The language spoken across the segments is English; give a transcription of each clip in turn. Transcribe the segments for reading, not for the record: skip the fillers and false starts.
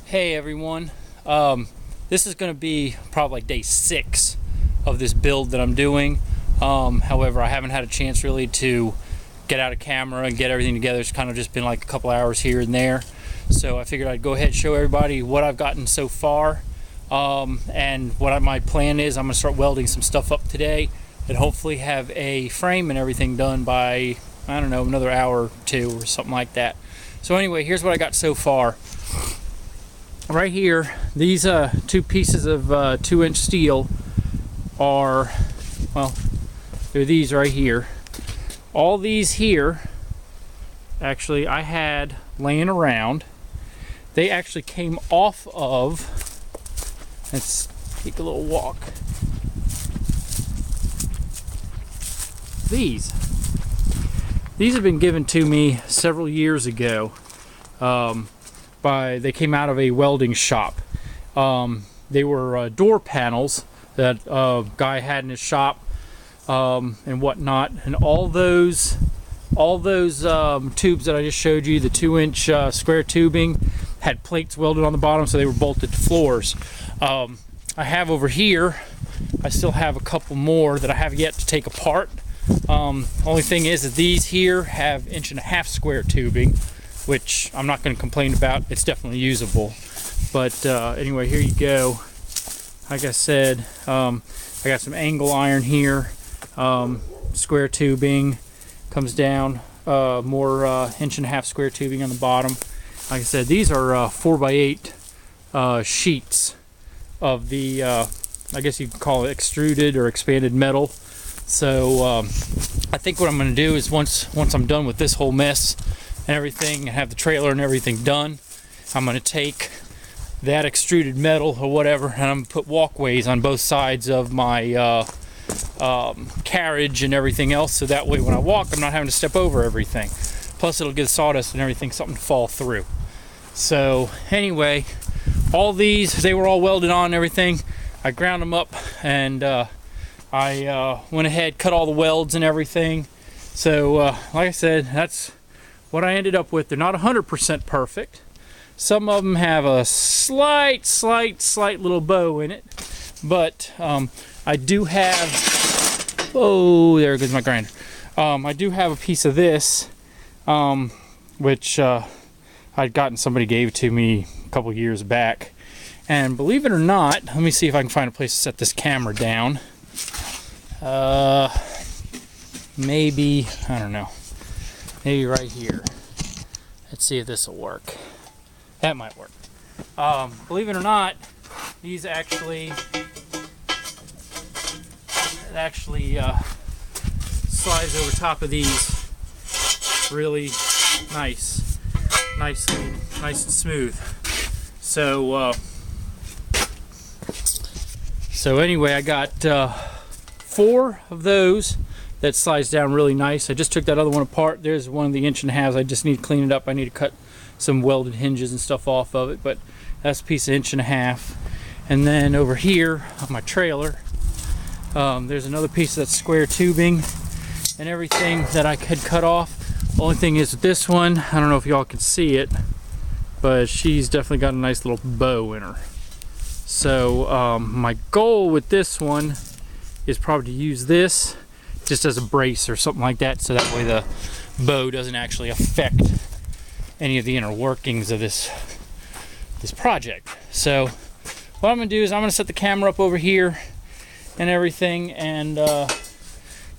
Hey everyone, this is going to be probably like day 6 of this build that I'm doing. However, I haven't had a chance really to get out a camera and get everything together. It's kind of just been like a couple hours here and there. So I figured I'd go ahead and show everybody what I've gotten so far. And what my plan is, I'm going to start welding some stuff up today and hopefully have a frame and everything done by, I don't know, another hour or two or something like that. So anyway, here's what I got so far. Right here, these two pieces of 2-inch steel are, well, they're these right here. All these here, actually, I had laying around. They actually came off of, let's take a little walk. These have been given to me several years ago. They came out of a welding shop. They were door panels that a guy had in his shop and whatnot, and all those tubes that I just showed you, the 2-inch square tubing, had plates welded on the bottom, so they were bolted to floors. I have over here, I still have a couple more that I have yet to take apart. Only thing is that these here have 1.5-inch square tubing, which I'm not going to complain about. It's definitely usable. But anyway, here you go. Like I said, I got some angle iron here, square tubing, comes down, more 1.5-inch square tubing on the bottom. Like I said, these are 4x8 sheets of the, I guess you could call it extruded or expanded metal. So I think what I'm going to do is once I'm done with this whole mess and everything, and have the trailer and everything done, I'm going to take that extruded metal or whatever, and I'm going to put walkways on both sides of my carriage and everything else, so that way when I walk I'm not having to step over everything. Plus it'll give sawdust and everything something to fall through. So anyway, all these, they were all welded on and everything. I ground them up, and I went ahead, cut all the welds and everything. So like I said, that's what I ended up with. They're not 100% perfect. Some of them have a slight little bow in it, but I do have, oh, there goes my grinder. I do have a piece of this, which I'd gotten, somebody gave to me a couple years back, and believe it or not, let me see if I can find a place to set this camera down. Maybe, I don't know, maybe right here. Let's see if this will work. That might work. Believe it or not, these actually slides over top of these really nice and smooth. So anyway, I got 4 of those that slides down really nice. I just took that other one apart. There's one of the 1.5. I just need to clean it up. I need to cut some welded hinges and stuff off of it, but that's a piece of 1.5. And then over here on my trailer, there's another piece of that square tubing and everything that I could cut off. The only thing is with this one, I don't know if y'all can see it, but she's definitely got a nice little bow in her. So my goal with this one is probably to use this just as a brace or something like that, so that way the bow doesn't actually affect any of the inner workings of this project. So what I'm going to do is I'm going to set the camera up over here and everything, and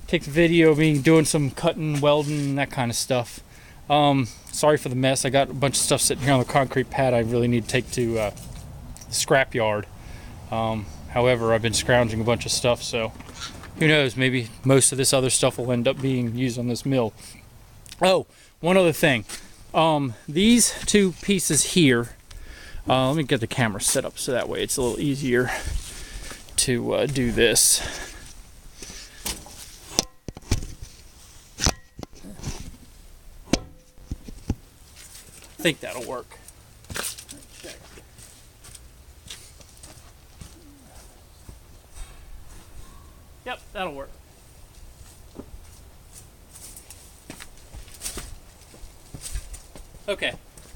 take the video of me doing some cutting, welding, and that kind of stuff. Sorry for the mess. I got a bunch of stuff sitting here on the concrete pad I really need to take to the scrap yard. However, I've been scrounging a bunch of stuff, so who knows, maybe most of this other stuff will end up being used on this mill. Oh, one other thing. These 2 pieces here, let me get the camera set up so that way it's a little easier to do this. I think that'll work. Yep, that'll work. Okay,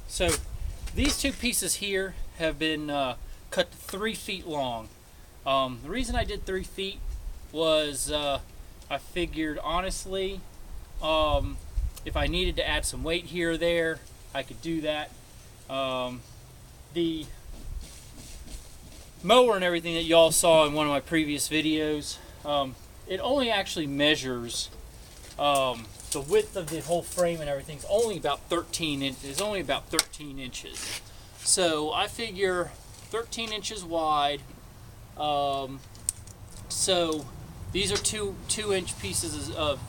so these two pieces here have been cut to 3 feet long. The reason I did 3 feet was I figured, honestly, if I needed to add some weight here or there, I could do that. The mower and everything that y'all saw in one of my previous videos, it only actually measures the width of the whole frame and everything is only about 13 inches. So I figure 13 inches wide. So these are two inch pieces of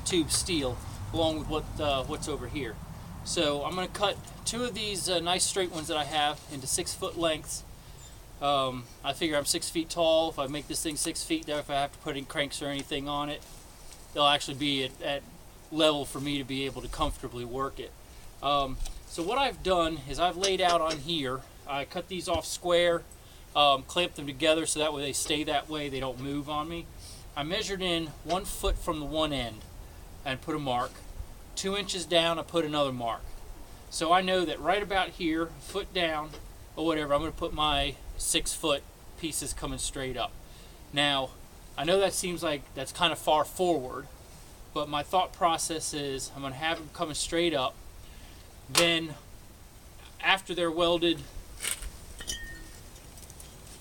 tube steel, along with what's over here. So I'm going to cut 2 of these nice straight ones that I have into 6 foot lengths. I figure I'm 6 feet tall. If I make this thing 6 feet, there, if I have to put in cranks or anything on it, they'll actually be at level for me to be able to comfortably work it. So what I've done is I've laid out on here, I cut these off square, clamp them together so that way they stay that way, they don't move on me. I measured in 1 foot from the one end and put a mark. 2 inches down, I put another mark. So I know that right about here, foot down or whatever, I'm going to put my 6 foot pieces coming straight up. Now, I know that seems like that's kind of far forward, but my thought process is I'm going to have them coming straight up. Then after they're welded,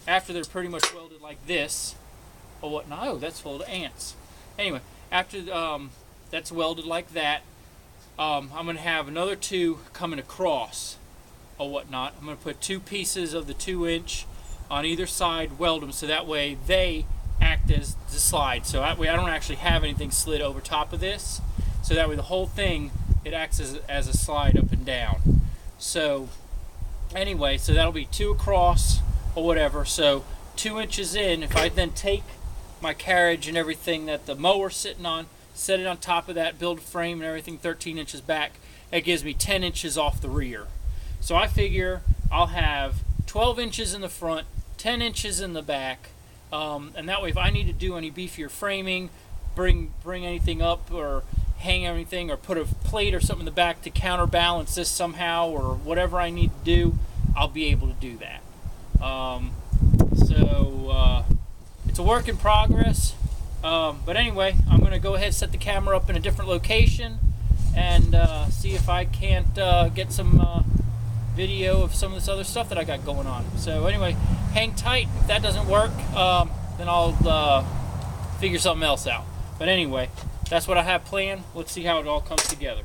after they're pretty much welded like this, or what? No, that's full of ants. Anyway, after that's welded like that, I'm going to have another 2 coming across or whatnot. I'm going to put 2 pieces of the 2 inch on either side, weld them so that way they act as the slide. So that way I don't actually have anything slid over top of this. So that way the whole thing, it acts as a slide up and down. So anyway, so that'll be 2 across or whatever. So 2 inches in, if I then take my carriage and everything that the mower's sitting on, set it on top of that, build a frame and everything 13 inches back, it gives me 10 inches off the rear. So I figure I'll have 12 inches in the front, 10 inches in the back, and that way if I need to do any beefier framing, bring anything up or hang anything or put a plate or something in the back to counterbalance this somehow or whatever I need to do, I'll be able to do that. It's a work in progress, but anyway, I'm going to go ahead and set the camera up in a different location and see if I can't get some video of some of this other stuff that I got going on. So anyway, hang tight. If that doesn't work, then I'll figure something else out. But anyway, that's what I have planned. Let's see how it all comes together.